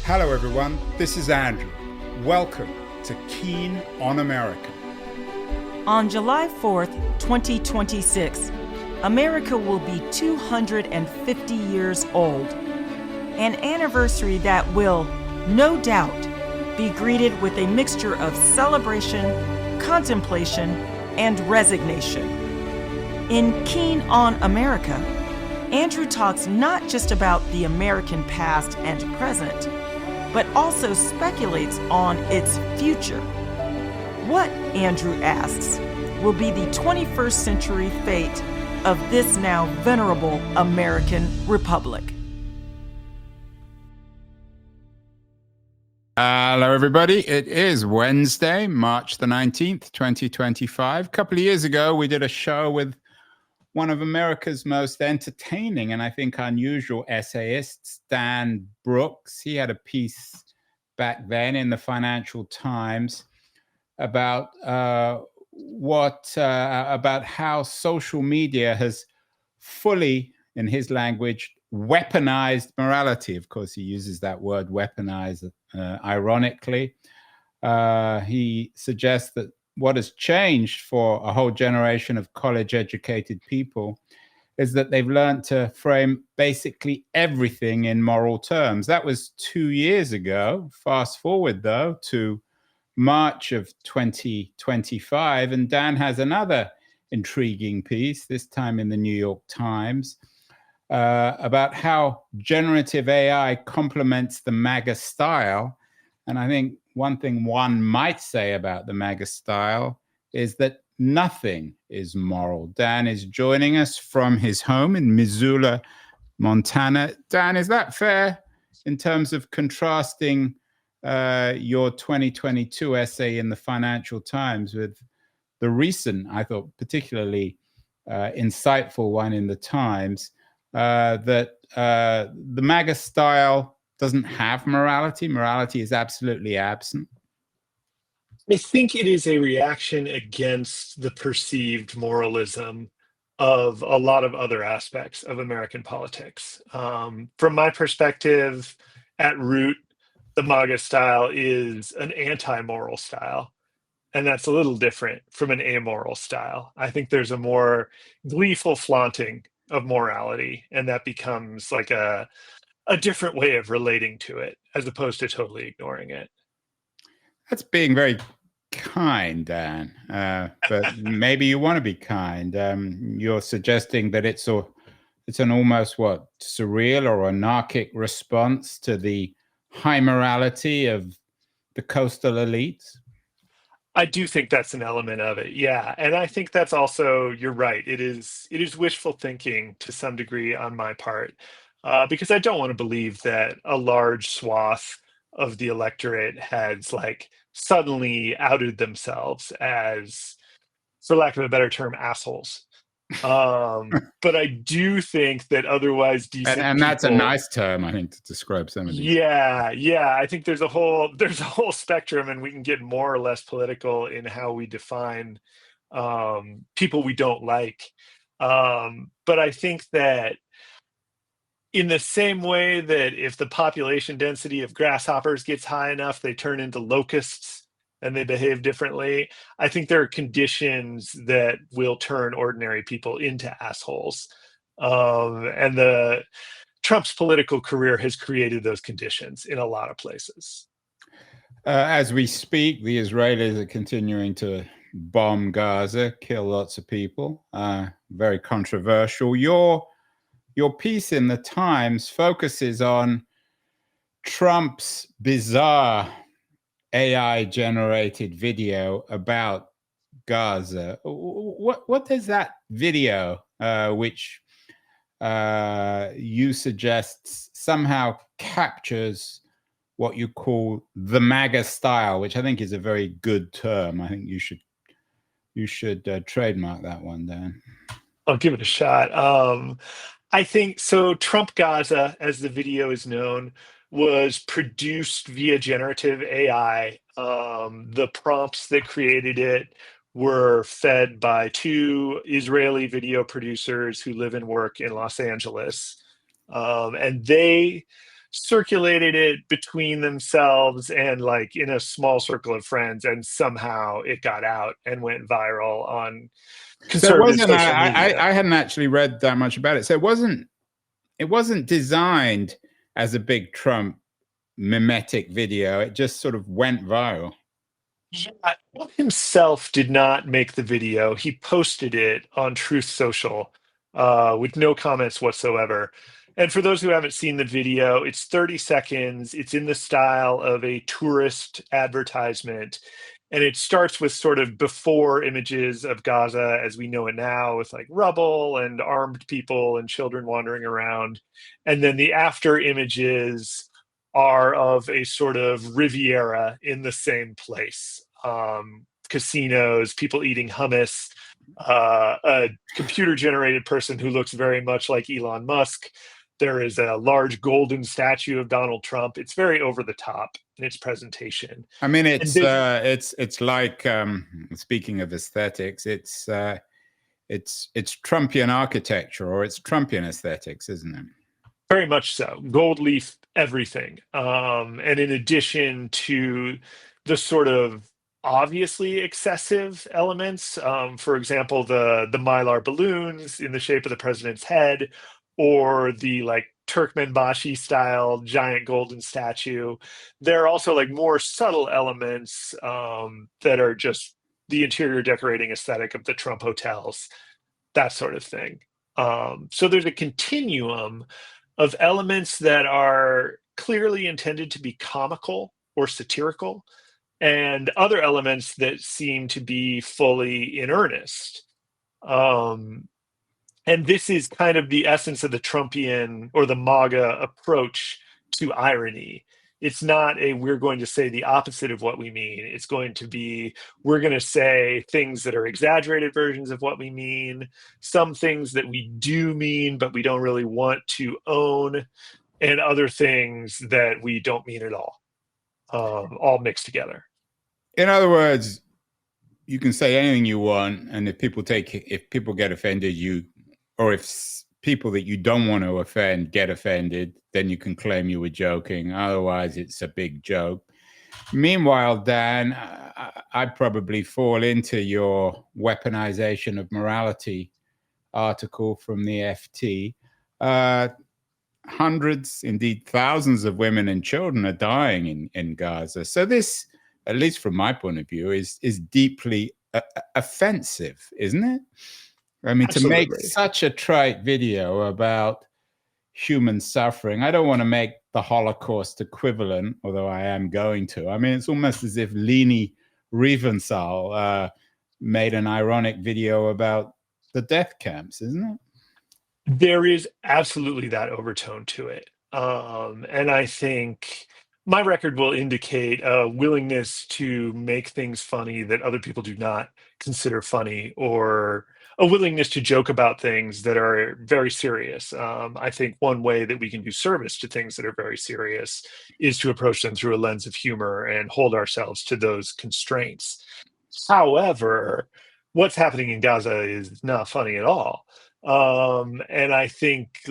Hello everyone, this is Andrew. Welcome to Keen on America. On July 4th, 2026, America will be 250 years old, an anniversary that will, no doubt, be greeted with a mixture of celebration, contemplation, and resignation. In Keen on America, Andrew talks not just about the American past and present, but also speculates on its future. What, Andrew asks, will be the 21st century fate of this now venerable American republic? Hello everybody, it is Wednesday, March the 19th, 2025. A couple of years ago, we did a show with one of America's most entertaining and I think unusual essayists, Dan Brooks. He had a piece back then in the Financial Times about about how social media has fully, in his language, weaponized morality. Of course, he uses that word weaponized ironically. He suggests that what has changed for a whole generation of college-educated people is that they've learned to frame basically everything in moral terms. That was 2 years ago. Fast forward, though, to March of 2025, and Dan has another intriguing piece, this time in the New York Times, about how generative AI complements the MAGA style. And I think one thing one might say about the MAGA style is that nothing is moral. Dan is joining us from his home in Missoula, Montana. Dan, is that fair in terms of contrasting your 2022 essay in the Financial Times with the recent, I thought, particularly insightful one in the Times, that the MAGA style doesn't have morality? Morality is absolutely absent. I think it is a reaction against the perceived moralism of a lot of other aspects of American politics. From my perspective, at root, the MAGA style is an anti-moral style, and that's a little different from an amoral style. I think there's a more gleeful flaunting of morality, and that becomes like a different way of relating to it as opposed to totally ignoring it. That's being very kind, Dan, but maybe you want to be kind. You're suggesting that it's an almost surreal or anarchic response to the high morality of the coastal elites. I do think that's an element of it, yeah, and I think that's also, you're right. It is wishful thinking to some degree on my part, because I don't want to believe that a large swath of the electorate has suddenly outed themselves as, for lack of a better term, assholes. But I do think that otherwise decent and that's people, a nice term, I think, to describe some of these. Yeah. I think there's a whole spectrum, and we can get more or less political in how we define people we don't like. But I think that in the same way that if the population density of grasshoppers gets high enough, they turn into locusts and they behave differently. I think there are conditions that will turn ordinary people into assholes. And Trump's political career has created those conditions in a lot of places. As we speak, the Israelis are continuing to bomb Gaza, kill lots of people. Very controversial. Your piece in the Times focuses on Trump's bizarre AI-generated video about Gaza. What does that video, which you suggest somehow captures what you call the MAGA style, which I think is a very good term. I think you should trademark that one, Dan. I'll give it a shot. I think so. Trump Gaza, as the video is known, was produced via generative AI. The prompts that created it were fed by two Israeli video producers who live and work in Los Angeles. And they circulated it between themselves and like in a small circle of friends, and somehow it got out and went viral on So it conservative wasn't. social media. I hadn't actually read that much about it. So it wasn't designed as a big Trump mimetic video. It just sort of went viral. Yeah, Trump himself did not make the video. He posted it on Truth Social with no comments whatsoever. And for those who haven't seen the video, it's 30 seconds. It's in the style of a tourist advertisement. And it starts with sort of before images of Gaza as we know it now, with like rubble and armed people and children wandering around. And then the after images are of a sort of Riviera in the same place. Casinos, people eating hummus, a computer generated person who looks very much like Elon Musk. There is a large golden statue of Donald Trump. It's very over the top in its presentation. I mean, And this, it's like speaking of aesthetics, it's Trumpian architecture, or it's Trumpian aesthetics, isn't it? very much so. Gold leaf everything. And in addition to the sort of obviously excessive elements, for example, the Mylar balloons in the shape of the president's head, or the like Turkmenbashi style giant golden statue, there are also like more subtle elements that are just the interior decorating aesthetic of the Trump hotels, that sort of thing. So there's a continuum of elements that are clearly intended to be comical or satirical, and other elements that seem to be fully in earnest. Um, and this is kind of the essence of the Trumpian or the MAGA approach to irony. It's not a we're going to say the opposite of what we mean. It's going to be we're going to say things that are exaggerated versions of what we mean, some things that we do mean, but we don't really want to own, and other things that we don't mean at all mixed together. In other words, you can say anything you want, and if people get offended, or if people that you don't want to offend get offended, then you can claim you were joking. Otherwise, it's a big joke. Meanwhile, Dan, I'd probably fall into your weaponization of morality article from the FT. Hundreds, indeed thousands of women and children are dying in Gaza. So this, at least from my point of view, is deeply offensive, isn't it? I mean, Absolutely. To make such a trite video about human suffering, I don't want to make the Holocaust equivalent, although I am going to. I mean, it's almost as if Leni Riefenstahl made an ironic video about the death camps, isn't it? There is absolutely that overtone to it. And I think my record will indicate a willingness to make things funny that other people do not consider funny, or a willingness to joke about things that are very serious. I think one way that we can do service to things that are very serious is to approach them through a lens of humor and hold ourselves to those constraints. However, what's happening in Gaza is not funny at all. And I think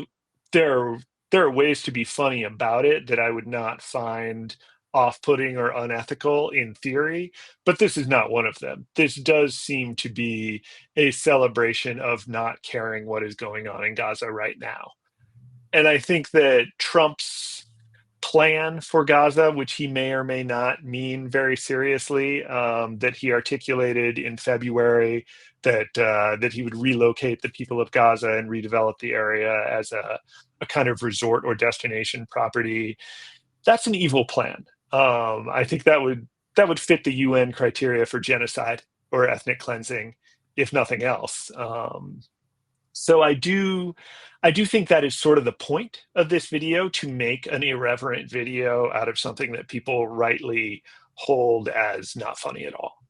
there are ways to be funny about it that I would not find off-putting or unethical in theory, but this is not one of them. This does seem to be a celebration of not caring what is going on in Gaza right now. And I think that Trump's plan for Gaza, which he may or may not mean very seriously, that he articulated in February, that he would relocate the people of Gaza and redevelop the area as a kind of resort or destination property. That's an evil plan. I think that would fit the UN criteria for genocide or ethnic cleansing, if nothing else. So I do think that is sort of the point of this video, to make an irreverent video out of something that people rightly hold as not funny at all.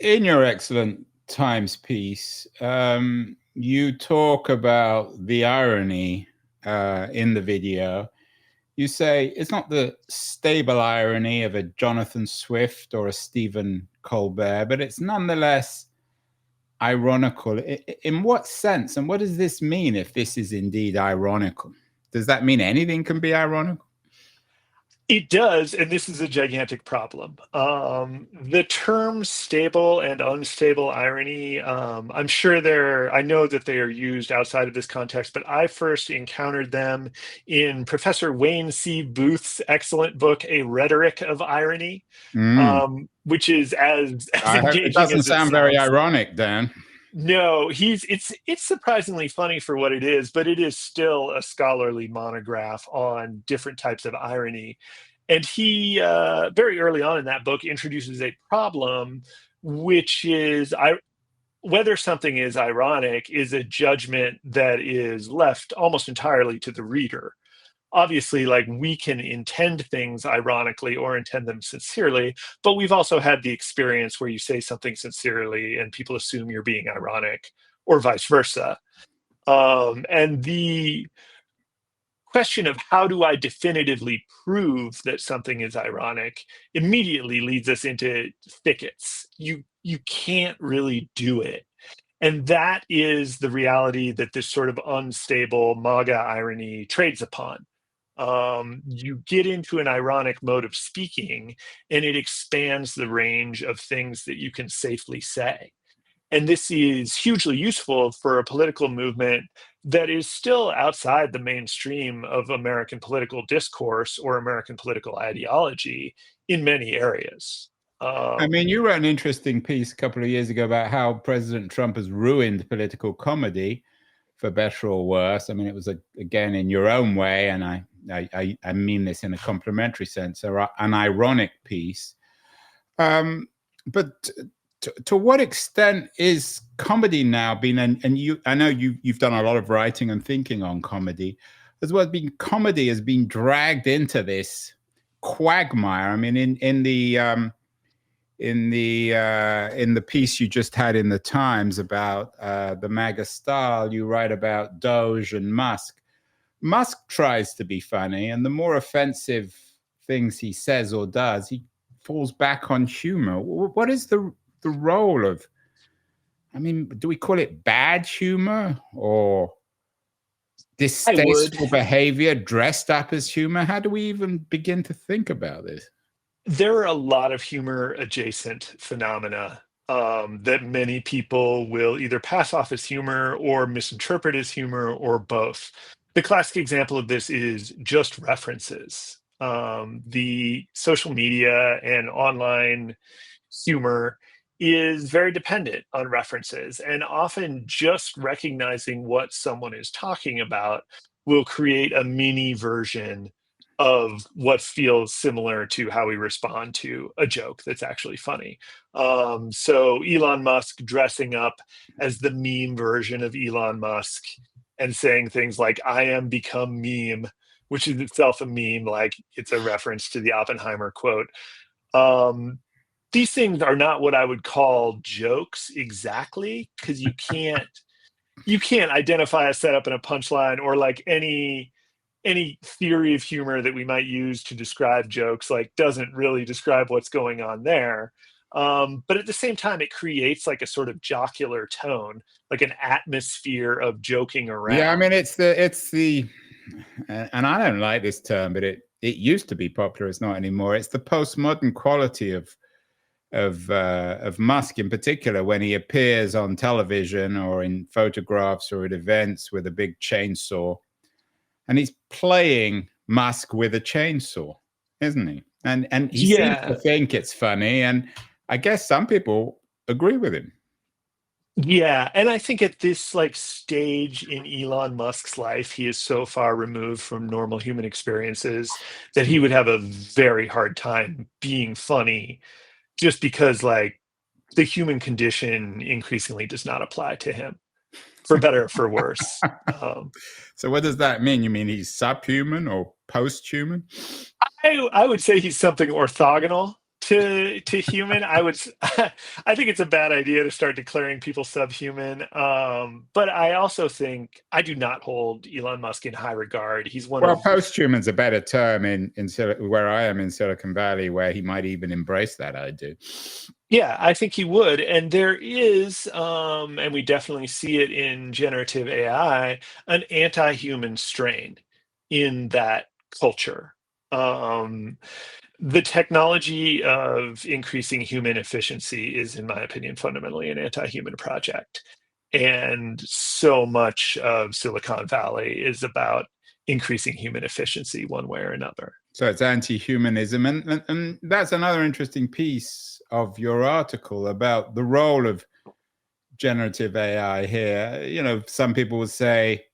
In your excellent Times piece, you talk about the irony in the video. You say it's not the stable irony of a Jonathan Swift or a Stephen Colbert, but it's nonetheless ironical. In what sense? And what does this mean if this is indeed ironical? does that mean anything can be ironic? It does, and this is a gigantic problem. The terms stable and unstable irony, I'm sure I know that they are used outside of this context, but I first encountered them in Professor Wayne C. Booth's excellent book, A Rhetoric of Irony, Mm. which is as I hope it engaging doesn't as it sound very sounds. ironic, Dan. No, it's surprisingly funny for what it is, but it is still a scholarly monograph on different types of irony. And he very early on in that book introduces a problem, which is whether something is ironic is a judgment that is left almost entirely to the reader. Obviously, like, we can intend things ironically or intend them sincerely, but we've also had the experience where you say something sincerely and people assume you're being ironic, or vice versa. And the question of how do I definitively prove that something is ironic immediately leads us into thickets. You can't really do it. And that is the reality that this sort of unstable MAGA irony trades upon. You get into an ironic mode of speaking, and it expands the range of things that you can safely say. And this is hugely useful for a political movement that is still outside the mainstream of American political discourse or American political ideology in many areas. I mean, you wrote an interesting piece a couple of years ago about how President Trump has ruined political comedy, for better or worse. I mean, it was again in your own way, and I mean this in a complimentary sense, or an ironic piece. But to what extent is comedy now been, and you, I know you've done a lot of writing and thinking on comedy, as well as being comedy has been dragged into this quagmire. I mean, in the piece you just had in the Times about the MAGA style, you write about Doge and Musk. Musk tries to be funny, and the more offensive things he says or does, he falls back on humor. What is the role of, I mean, do we call it bad humor or distasteful behavior dressed up as humor? How do we even begin to think about this? There are a lot of humor adjacent phenomena that many people will either pass off as humor or misinterpret as humor or both. The classic example of this is just references. The social media and online humor is very dependent on references, and often just recognizing what someone is talking about will create a mini version of what feels similar to how we respond to a joke that's actually funny. So Elon Musk dressing up as the meme version of Elon Musk and saying things like, I am become meme, which is itself a meme, like it's a reference to the Oppenheimer quote. Um, these things are not what I would call jokes exactly, because you can't identify a setup and a punchline, or like any theory of humor that we might use to describe jokes, like, doesn't really describe what's going on there. But at the same time, it creates like a sort of jocular tone, like an atmosphere of joking Yeah, I around. mean, it's the, and I don't like this term, but it used to be popular. It's not anymore. It's the postmodern quality of Musk in particular, when he appears on television or in photographs or at events with a big chainsaw, and he's playing Musk with a chainsaw, isn't he? And he seems to Yeah. think it's funny, and I guess some people agree with him. Yeah, and I think at this like stage in Elon Musk's life, he is so far removed from normal human experiences that he would have a very hard time being funny, just because like the human condition increasingly does not apply to him, for better or for worse. So what does that mean? You mean he's subhuman or post-human? I would say he's something orthogonal to human. I think it's a bad idea to start declaring people subhuman. But I also think I do not hold Elon Musk in high regard. He's one Well, of post-human's a better term in where I am in Silicon Valley, where he might even embrace that idea. Yeah, I think he would. And there is, and we definitely see it in generative AI, an anti-human strain. in that culture. The technology of increasing human efficiency is, in my opinion, fundamentally an anti-human project. And so much of Silicon Valley is about increasing human efficiency one way or another. So it's anti-humanism. And that's another interesting piece of your article about the role of generative AI here. You know, some people will say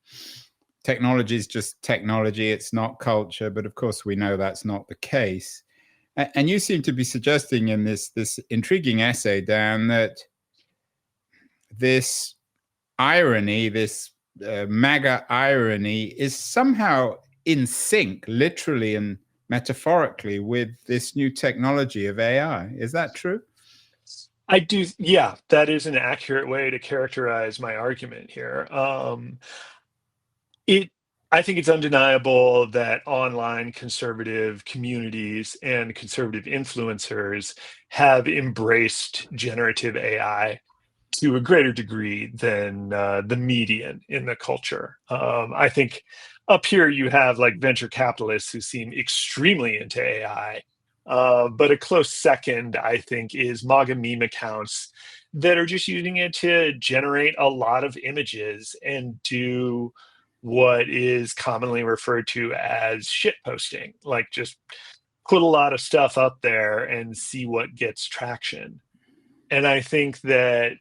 technology is just technology, it's not culture. But of course, we know that's not the case. And you seem to be suggesting in this intriguing essay, Dan, that this irony, this MAGA irony, is somehow in sync, literally and metaphorically, with this new technology of AI. Is that true? I do, yeah, that is an accurate way to characterize my argument here. It I think it's undeniable that online conservative communities and conservative influencers have embraced generative AI to a greater degree than the median in the culture. I think up here you have like venture capitalists who seem extremely into AI, but a close second, I think, is MAGA meme accounts that are just using it to generate a lot of images and do what is commonly referred to as shit posting, like just put a lot of stuff up there and see what gets traction. And I think that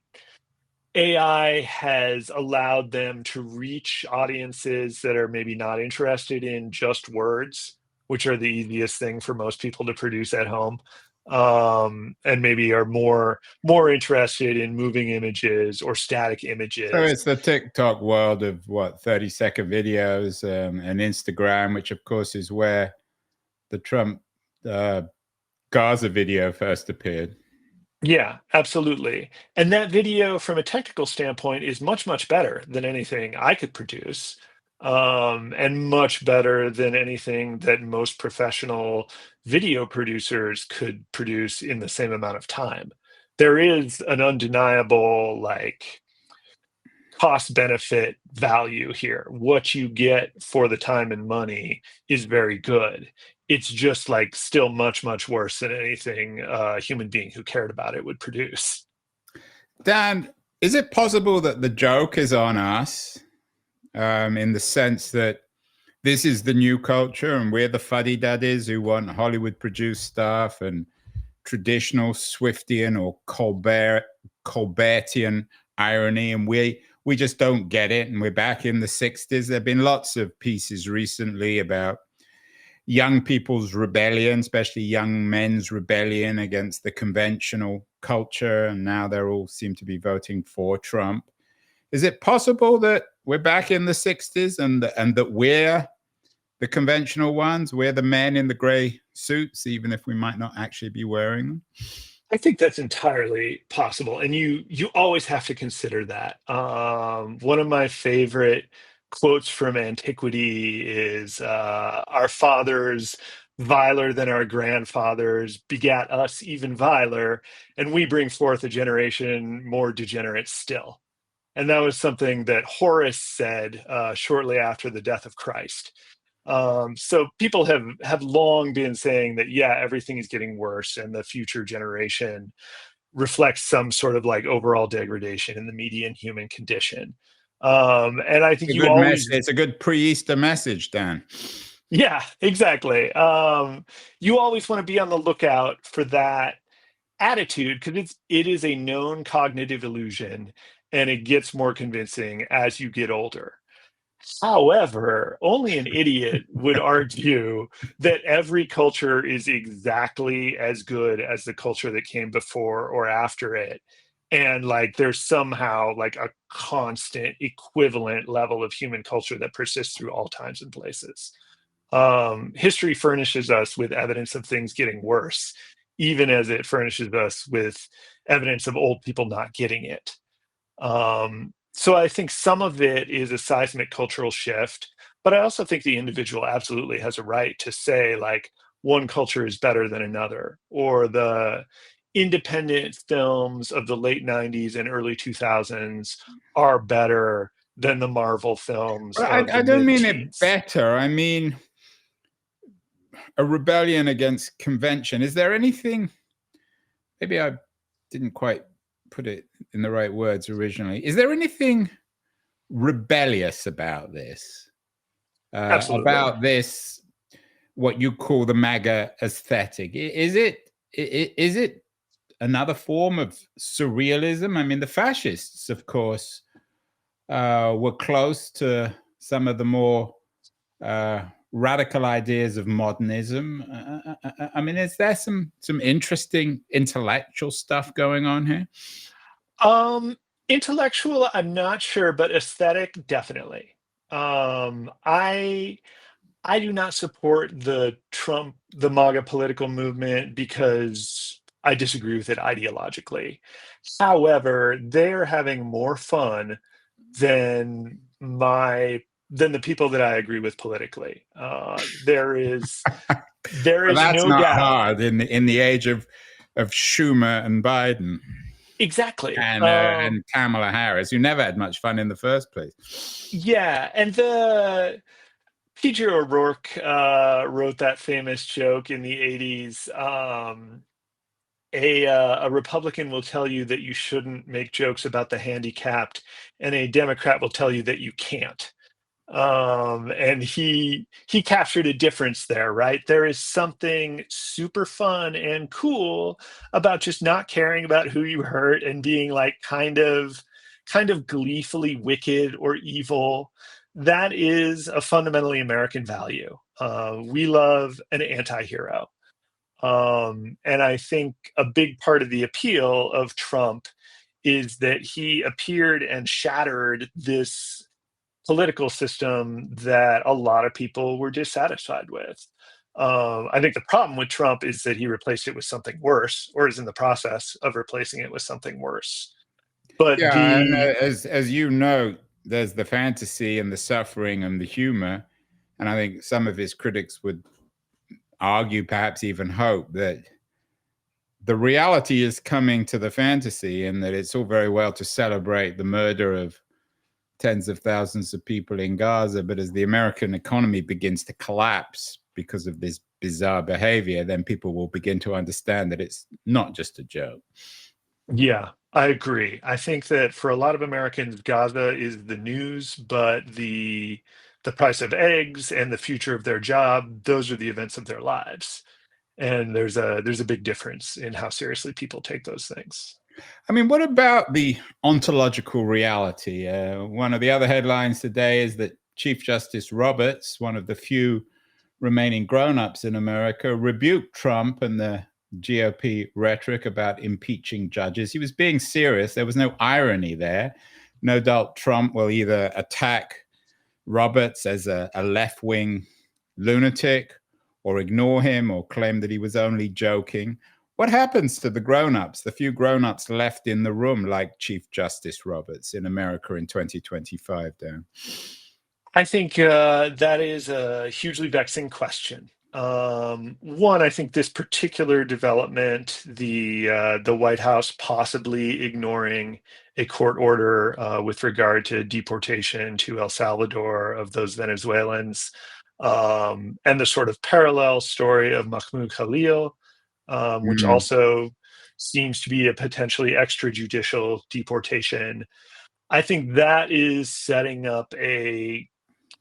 AI has allowed them to reach audiences that are maybe not interested in just words, which are the easiest thing for most people to produce at home, and maybe are more interested in moving images or static So images. it's the TikTok world of what, 30-second videos, and Instagram, which of course is where the Trump Gaza video first appeared. Yeah, absolutely. And that video, from a technical standpoint, is much, much better than anything I could produce, and much better than anything that most professional video producers could produce in the same amount of time. There is an undeniable, like, cost benefit value here. What you get for the time and money is very good. It's just like still much, much worse than anything a human being who cared about it would produce. Dan, is it possible that the joke is on us, in the sense that this is the new culture and we're the fuddy-duddies who want Hollywood-produced stuff and traditional Swiftian or Colbertian irony, and we just don't get it, and we're back in the 60s? There have been lots of pieces recently about young people's rebellion, especially young men's rebellion against the conventional culture, and now they all seem to be voting for Trump. Is it possible that we're back in the 60s and that we're the conventional ones? We're the men in the gray suits, even if we might not actually be wearing them? I think that's entirely possible, and you always have to consider that. One of my favorite quotes from antiquity is, "Our fathers, viler than our grandfathers, begat us even viler, and we bring forth a generation more degenerate still." And that was something that Horace said shortly after the death of Christ. So people have long been saying that, yeah, everything is getting worse, and the future generation reflects some sort of like overall degradation in the median human condition. And I think It's a you good message. always, It's a good pre-Easter message, Dan. yeah, exactly. You always want to be on the lookout for that attitude because it is a known cognitive illusion, and it gets more convincing as you get older. However, only an idiot would argue that every culture is exactly as good as the culture that came before or after it. And like there's somehow like a constant equivalent level of human culture that persists through all times and places. History furnishes us with evidence of things getting worse, even as it furnishes us with evidence of old people not getting it. So I think some of it is a seismic cultural shift, but I also think the individual absolutely has a right to say, like, one culture is better than another, or the independent films of the late 90s and early 2000s are better than the Marvel films But of I the don't mean it mid-teens. better. I mean a rebellion against convention. Is there anything? Maybe I didn't quite put it in the right words originally. Is there anything rebellious about this? Absolutely. About this, what you call the MAGA aesthetic? Is it another form of surrealism? I mean, the fascists, of course, were close to some of the more radical ideas of modernism. I mean, is there some interesting intellectual stuff going on here? Um, Intellectual, I'm not sure, but aesthetic, definitely. I do not support the MAGA political movement because I disagree with it ideologically. However, they're having more fun than than the people that I agree with politically. There Well, is that's no not doubt. hard in the age of Schumer and Biden Exactly. and Kamala Harris, who never had much fun in the first place. Yeah, and the PJ O'Rourke wrote that famous joke in the 80s. A Republican will tell you that you shouldn't make jokes about the handicapped, and a Democrat will tell you that you can't. And he captured a difference there, right? There is something super fun and cool about just not caring about who you hurt and being like kind of gleefully wicked or evil. That is a fundamentally American value. We love an anti-hero. And I think a big part of the appeal of Trump is that he appeared and shattered this political system that a lot of people were dissatisfied with. I think the problem with Trump is that he replaced it with something worse, or is in the process of replacing it with something worse. But Yeah, and the as you know, there's the fantasy and the suffering and the humor, and I think some of his critics would argue, perhaps even hope, that the reality is coming to the fantasy, and that it's all very well to celebrate the murder of tens of thousands of people in Gaza, but as the American economy begins to collapse because of this bizarre behavior, then people will begin to understand that it's not just a joke. Yeah, I agree. I think that for a lot of Americans, Gaza is the news, but the price of eggs and the future of their job, those are the events of their lives. And there's a big difference in how seriously people take those things. I mean, what about the ontological reality? One of the other headlines today is that Chief Justice Roberts, one of the few remaining grown-ups in America, rebuked Trump and the GOP rhetoric about impeaching judges. He was being serious. There was no irony there. No doubt Trump will either attack Roberts as a left-wing lunatic or ignore him or claim that he was only joking. What happens to the grown-ups, the few grown-ups left in the room, like Chief Justice Roberts in America in 2025, Dan? I think that is a hugely vexing question. One, I think this particular development, the White House possibly ignoring a court order with regard to deportation to El Salvador of those Venezuelans, and the sort of parallel story of Mahmoud Khalil, which Mm. also seems to be a potentially extrajudicial deportation. I think that is setting up a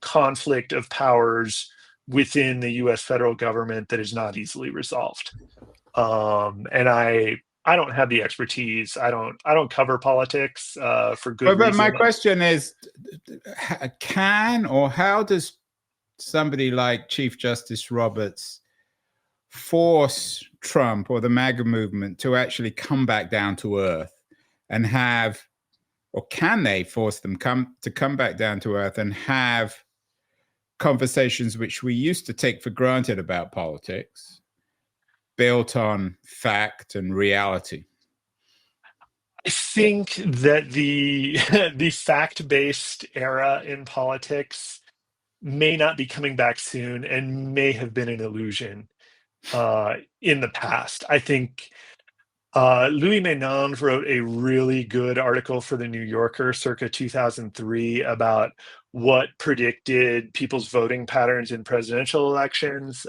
conflict of powers within the U.S. federal government that is not easily resolved. And I don't have the expertise. I don't cover politics for good But my reason. question is, can or how does somebody like Chief Justice Roberts force Trump or the MAGA movement to actually come back down to earth and have, or can they force them to come back down to earth and have conversations which we used to take for granted about politics, built on fact and reality? I think that the the fact-based era in politics may not be coming back soon and may have been an illusion in the past. I think Louis Menand wrote a really good article for the New Yorker circa 2003 about what predicted people's voting patterns in presidential elections.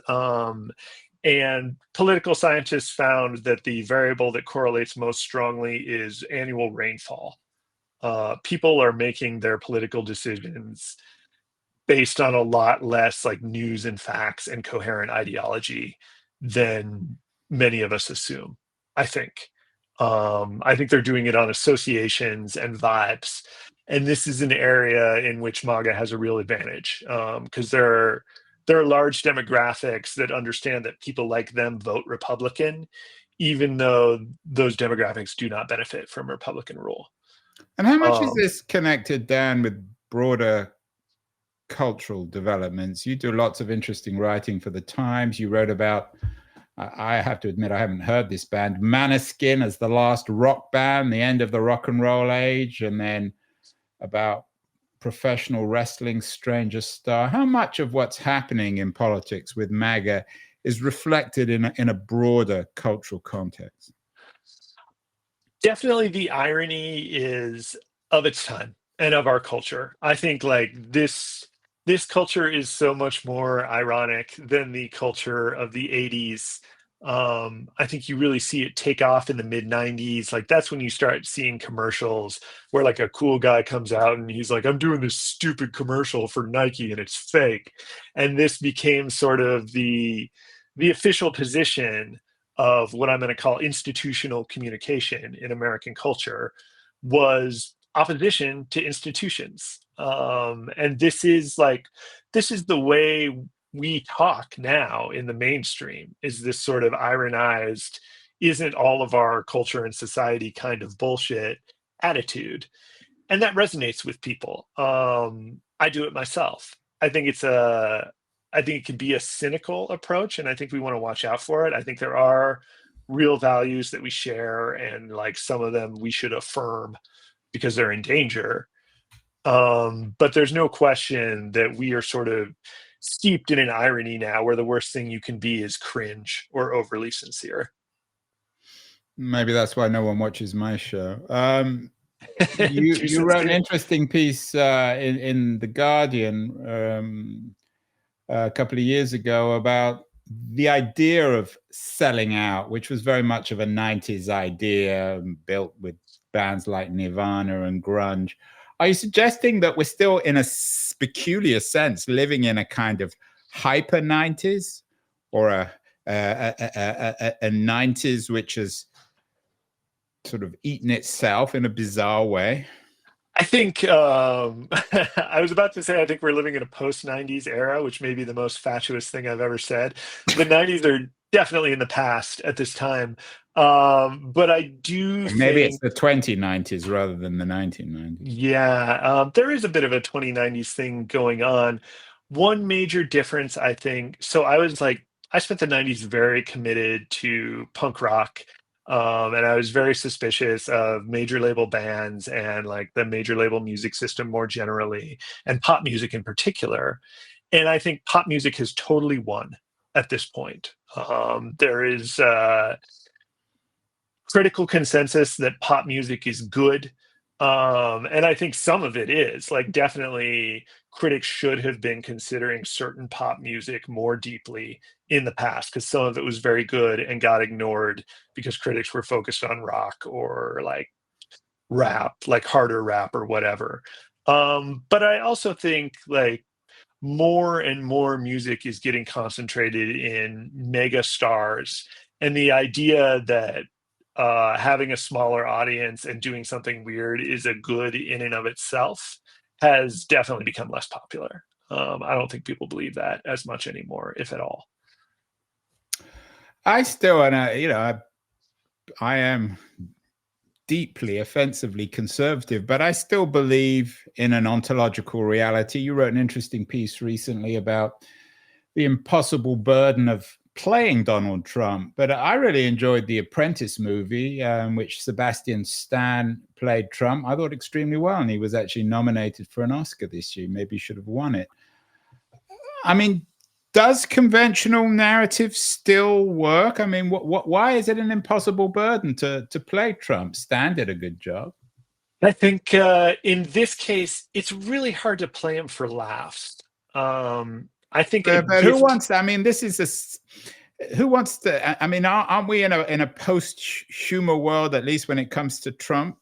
And political scientists found that the variable that correlates most strongly is annual rainfall. People are making their political decisions based on a lot less like news and facts and coherent ideology than many of us assume, I think. I think they're doing it on associations and vibes. And this is an area in which MAGA has a real advantage because there are large demographics that understand that people like them vote Republican, even though those demographics do not benefit from Republican rule. And how much is this connected, Dan, with broader cultural developments? You do lots of interesting writing for the Times. You wrote about, I have to admit, I haven't heard this band, Maneskin as the last rock band, the end of the rock and roll age, and then about professional wrestling stranger star. How much of what's happening in politics with MAGA is reflected in a broader cultural context? Definitely the irony is of its time and of our culture. I think like this culture is so much more ironic than the culture of the 80s. I think you really see it take off in the mid 90s. Like that's when you start seeing commercials where like a cool guy comes out and he's like, I'm doing this stupid commercial for Nike and it's fake. And this became sort of the official position of what I'm going to call institutional communication in American culture was opposition to institutions. And this is the way we talk now in the mainstream, is this sort of ironized, isn't all of our culture and society kind of bullshit attitude. And that resonates with people. I do it myself. I think it can be a cynical approach, and I think we want to watch out for it. I think there are real values that we share, and like some of them we should affirm because they're in danger. But there's no question that we are sort of steeped in an irony now where the worst thing you can be is cringe or overly sincere. Maybe that's why no one watches my show. Too You wrote an sincere. interesting piece in The Guardian a couple of years ago about the idea of selling out, which was very much of a 90s idea built with bands like Nirvana and grunge. Are you suggesting that we're still, in a peculiar sense, living in a kind of hyper 90s, or a 90s which has sort of eaten itself in a bizarre way? I think I was about to say I think we're living in a post 90s era, which may be the most fatuous thing I've ever said. The 90s are definitely in the past at this time. But I do Maybe it's think, the 2090s rather than the 1990s. yeah, there is a bit of a 2090s thing going on. One major difference, I think, so I spent the 90s very committed to punk rock. And I was very suspicious of major label bands and like the major label music system more generally, and pop music in particular. And I think pop music has totally won at this point. There is critical consensus that pop music is good. And I think some of it is like definitely critics should have been considering certain pop music more deeply in the past because some of it was very good and got ignored because critics were focused on rock or like rap, like harder rap or whatever. But I also think like more and more music is getting concentrated in mega stars, and the idea that having a smaller audience and doing something weird is a good in and of itself has definitely become less popular. I don't think people believe that as much anymore, if at all. I still, and I am deeply offensively conservative, but I still believe in an ontological reality. You wrote an interesting piece recently about the impossible burden of playing Donald Trump, but I really enjoyed the Apprentice movie, which Sebastian Stan played Trump. I thought extremely well, and he was actually nominated for an Oscar this year. Maybe he should have won it. I mean, Does conventional narrative still work? I mean, why is it an impossible burden to play Trump? Stan did a good job. I think in this case, it's really hard to play him for laughs. I think but who wants? I mean, this is who wants to? I mean, aren't we in a post-humor world, at least when it comes to Trump?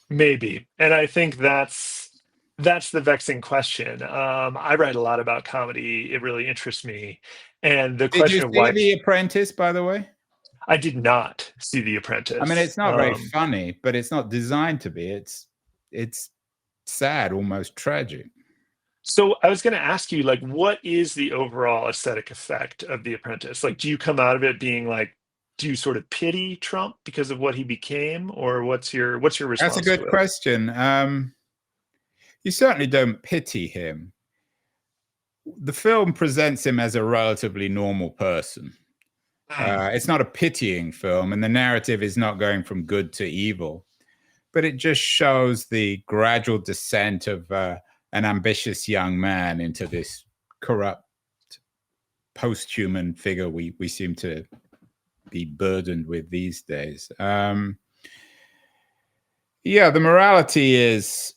Maybe, and I think that's the vexing question. I write a lot about comedy; it really interests me, and the Did you question of see why The Apprentice, by the way? I did not see The I mean, Apprentice. it's not very funny, but it's not designed to be. It's sad, almost tragic. So I was going to ask you, like, what is the overall aesthetic effect of The Apprentice? Like, do you come out of it being like, do you sort of pity Trump because of what he became, or what's your response? That's a good question. You certainly don't pity him. The film presents him as a relatively normal person. It's not a pitying film, and the narrative is not going from good to evil, but it just shows the gradual descent of an ambitious young man into this corrupt, post-human figure we seem to be burdened with these days. Yeah, the morality is,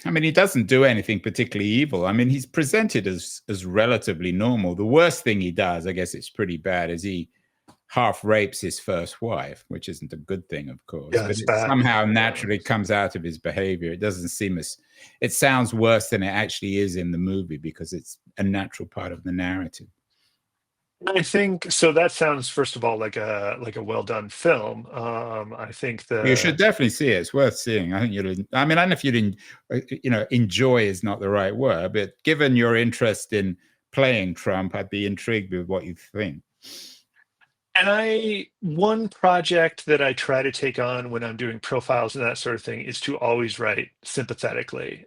I mean, he doesn't do anything particularly evil. I mean, he's presented as relatively normal. The worst thing he does, I guess it's pretty bad, is he half rapes his first wife, which isn't a good thing, of course. Yeah, but it somehow naturally comes out of his behavior. It doesn't seem as, it sounds worse than it actually is in the movie because it's a natural part of the narrative. I think so. That sounds, first of all, like a well done film. I think that you should definitely see it. It's worth seeing. I think you'll. I mean, I don't know if you didn't. Enjoy is not the right word, but given your interest in playing Trump, I'd be intrigued with what you think. And one project that I try to take on when I'm doing profiles and that sort of thing is to always write sympathetically.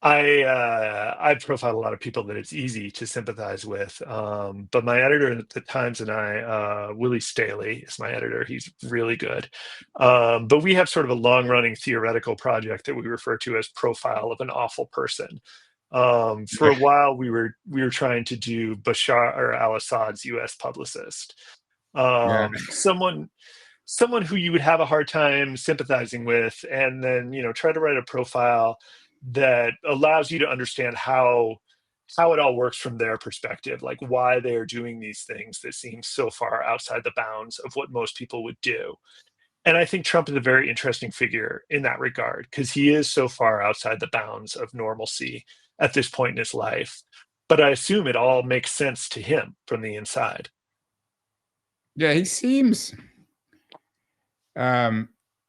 I've profiled a lot of people that it's easy to sympathize with. But my editor at the Times and I, Willie Staley is my editor. He's really good. But we have sort of a long running theoretical project that we refer to as Profile of an Awful Person. For a while, we were trying to do Bashar al-Assad's U.S. publicist, someone who you would have a hard time sympathizing with, and then try to write a profile that allows you to understand how it all works from their perspective, like why they are doing these things that seem so far outside the bounds of what most people would do. And I think Trump is a very interesting figure in that regard because he is so far outside the bounds of normalcy at this point in his life. But I assume it all makes sense to him from the inside. Yeah, he seems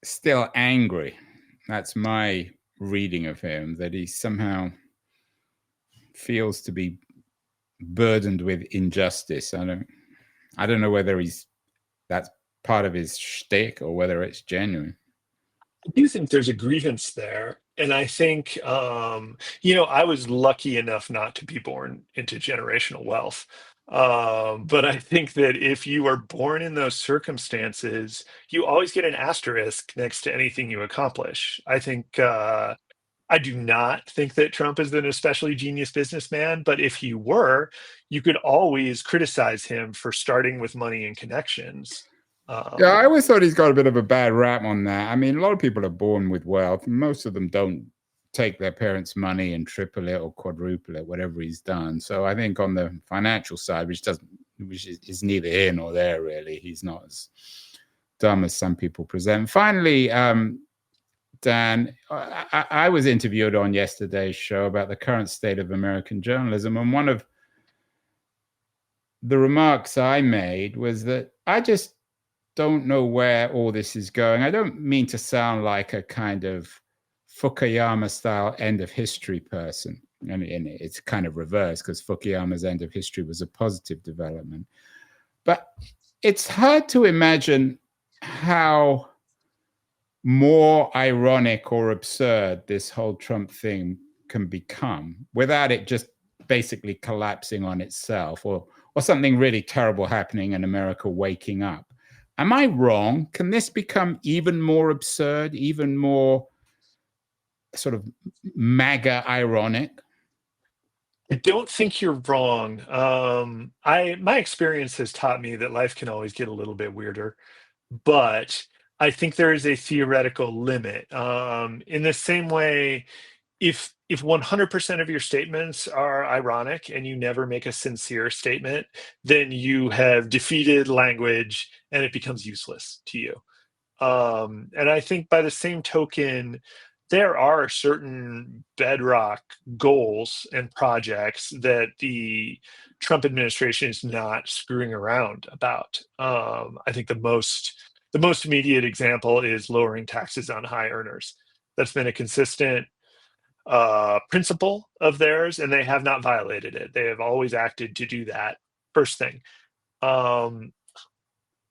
still angry. That's my reading of him, that he somehow feels to be burdened with injustice. I don't know whether that's part of his shtick or whether it's genuine. I do think there's a grievance there. And I think, I was lucky enough not to be born into generational wealth. But I think that if you are born in those circumstances, you always get an asterisk next to anything you accomplish. I think, I do not think that Trump is an especially genius businessman, but if he were, you could always criticize him for starting with money and connections. Yeah, I always thought he's got a bit of a bad rap on that. I mean, a lot of people are born with wealth. Most of them don't take their parents' money and triple it or quadruple it, whatever he's done. So I think on the financial side, which is neither here nor there, really, he's not as dumb as some people present. Finally, Dan, I was interviewed on yesterday's show about the current state of American journalism, and one of the remarks I made was that I just don't know where all this is going. I don't mean to sound like a kind of Fukuyama-style end of history person. And it's kind of reversed because Fukuyama's end of history was a positive development. But it's hard to imagine how more ironic or absurd this whole Trump thing can become without it just basically collapsing on itself or something really terrible happening and America waking up. Am I wrong? Can this become even more absurd, even more sort of MAGA ironic? I don't think you're wrong. My experience has taught me that life can always get a little bit weirder, but I think there is a theoretical limit. In the same way, if 100% of your statements are ironic and you never make a sincere statement, then you have defeated language and it becomes useless to you. And I think by the same token, there are certain bedrock goals and projects that the Trump administration is not screwing around about. I think the most immediate example is lowering taxes on high earners. That's been a consistent principle of theirs, and they have not violated it. They have always acted to do that. First thing. Um,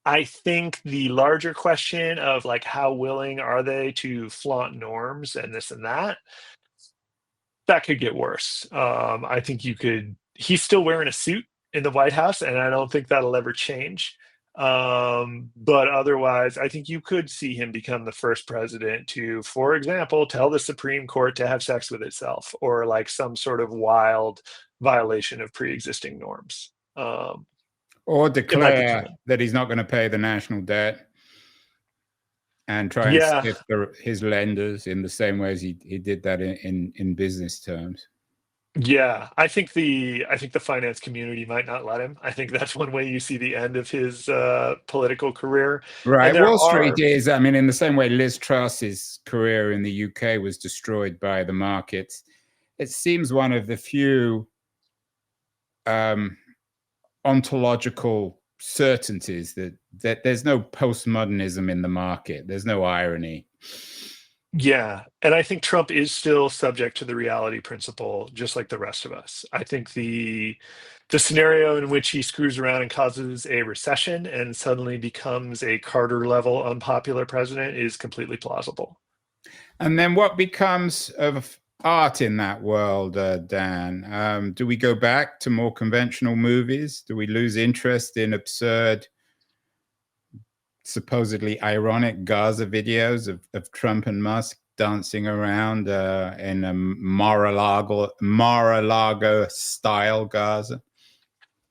I think the larger question of like how willing are they to flaunt norms and this and that could get worse. I think he's still wearing a suit in the White House, and I don't think that'll ever change. But otherwise, I think you could see him become the first president to, for example, tell the Supreme Court to have sex with itself, or like some sort of wild violation of pre-existing norms. Or declare that he's not going to pay the national debt and try and stiff his lenders in the same way as he did that in business terms. Yeah, I think the finance community might not let him. I think that's one way you see the end of his political career. Right. Wall Street is, I mean, in the same way Liz Truss's career in the UK was destroyed by the markets, it seems one of the few ontological certainties that there's no postmodernism in the market. There's no irony. Yeah, and I think Trump is still subject to the reality principle, just like the rest of us. I think the scenario in which he screws around and causes a recession and suddenly becomes a Carter-level unpopular president is completely plausible. And then what becomes of art in that world, Dan? Do we go back to more conventional movies? Do we lose interest in absurd, supposedly ironic Gaza videos of Trump and Musk dancing around in a Mar-a-Lago style Gaza?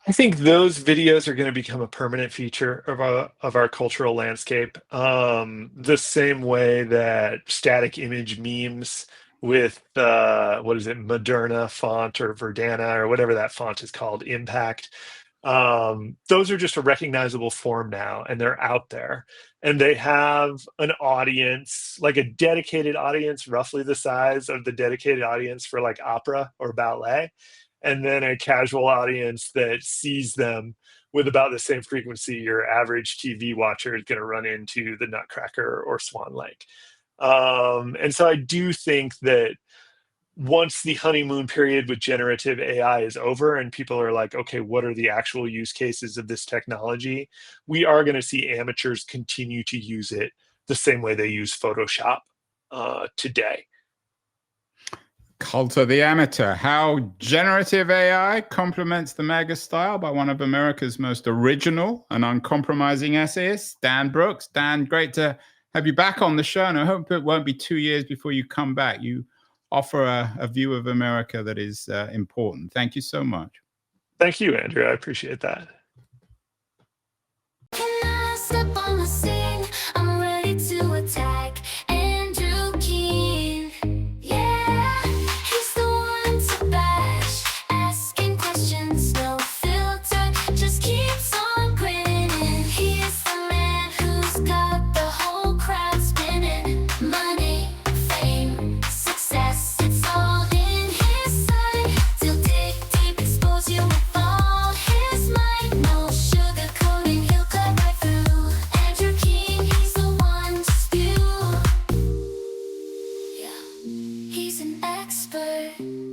I think those videos are going to become a permanent feature of our cultural landscape. The same way that static image memes with what is it, Moderna font or Verdana or whatever that font is called, Impact. Those are just a recognizable form now, and they're out there, and they have an audience, like a dedicated audience roughly the size of the dedicated audience for like opera or ballet, and then a casual audience that sees them with about the same frequency your average TV watcher is going to run into the Nutcracker or Swan Lake. And so I do think that once the honeymoon period with generative AI is over and people are like, okay, what are the actual use cases of this technology? We are going to see amateurs continue to use it the same way they use Photoshop today. Cult of the amateur. How generative AI complements the MAGA style by one of America's most original and uncompromising essayists, Dan Brooks. Dan, great to have you back on the show, and I hope it won't be 2 years before you come back. You offer a view of America that is important. Thank you so much. Thank you, Andrew. I appreciate that. Can I step on the scene? I'm ready to attack. Andrew Keene. Yeah, he's the one to bash. Asking questions, no filter, just keeps on grinning. He's the man who's got the whole crowd spinning. Money, fame, success, it's all in his sight. He'll dig deep, expose you with all his might. No sugarcoating, he'll cut right through. Andrew Keene, he's the one to spew. Yeah, he's an expert.